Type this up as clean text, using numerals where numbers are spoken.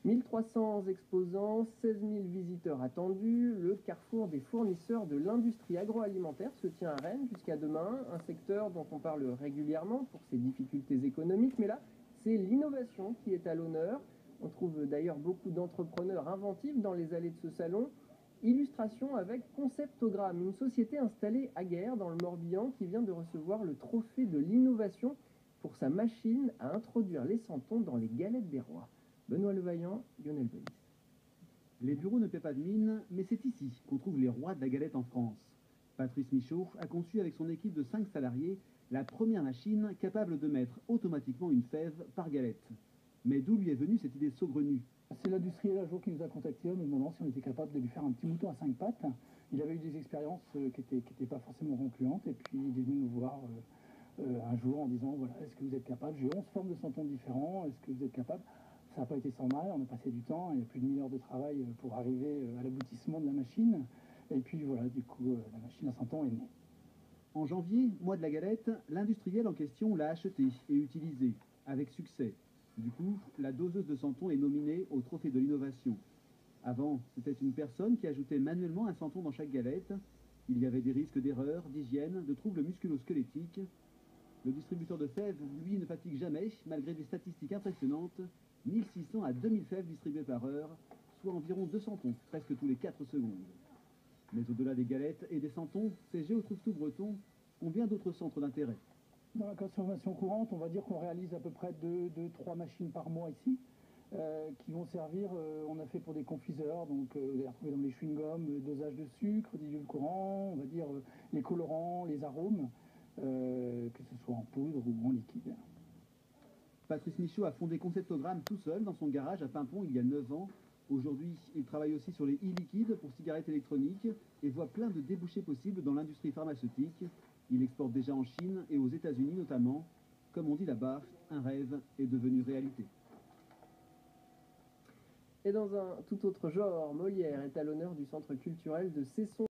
1300 exposants, 16 000 visiteurs attendus. Le carrefour des fournisseurs de l'industrie agroalimentaire se tient à Rennes jusqu'à demain. Un secteur dont on parle régulièrement pour ses difficultés économiques. Mais là, c'est l'innovation qui est à l'honneur. On trouve d'ailleurs beaucoup d'entrepreneurs inventifs dans les allées de ce salon. Illustration avec Conceptogramme, une société installée à Guères dans le Morbihan qui vient de recevoir le trophée de l'innovation pour sa machine à introduire les santons dans les galettes des rois. Benoît Levaillant, Lionel Beuys. Les bureaux ne paient pas de mine, mais c'est ici qu'on trouve les rois de la galette en France. Patrice Michaud a conçu avec son équipe de 5 salariés la première machine capable de mettre automatiquement une fève par galette. Mais d'où lui est venue cette idée saugrenue? C'est l'industriel un jour qui nous a contactés en nous demandant si on était capable de lui faire un petit mouton à 5 pattes. Il avait eu des expériences qui étaient pas forcément concluantes et puis il est venu nous voir un jour en disant voilà, est-ce que vous êtes capable? J'ai 11 formes de santons différents, est-ce que vous êtes capable? Ça n'a pas été sans mal, on a passé du temps, il y a plus de 1000 heures de travail pour arriver à l'aboutissement de la machine. Et puis voilà, du coup, la machine à santons est née. En janvier, mois de la galette, l'industriel en question l'a achetée et utilisée, avec succès. Du coup, la doseuse de santon est nominée au trophée de l'innovation. Avant, c'était une personne qui ajoutait manuellement un santon dans chaque galette. Il y avait des risques d'erreur, d'hygiène, de troubles musculo-squelettiques. Le distributeur de fèves, lui, ne fatigue jamais, malgré des statistiques impressionnantes. 1600 à 2000 fèves distribuées par heure, soit environ 2 santons, presque tous les 4 secondes. Mais au-delà des galettes et des santons, ces géotrouve-tout-bretons ont bien d'autres centres d'intérêt. Dans la consommation courante, on va dire qu'on réalise à peu près 2-3 machines par mois ici, qui vont servir, on a fait pour des confiseurs, donc vous allez retrouver dans les chewing-gums, dosage de sucre, d'édulcorants, on va dire les colorants, les arômes, que ce soit en poudre ou en liquide. Patrice Michaud a fondé Conceptogramme tout seul dans son garage à Pimpon il y a 9 ans. Aujourd'hui, il travaille aussi sur les e-liquides pour cigarettes électroniques et voit plein de débouchés possibles dans l'industrie pharmaceutique. Il exporte déjà en Chine et aux États-Unis notamment. Comme on dit là-bas, un rêve est devenu réalité. Et dans un tout autre genre, Molière est à l'honneur du centre culturel de Cesson.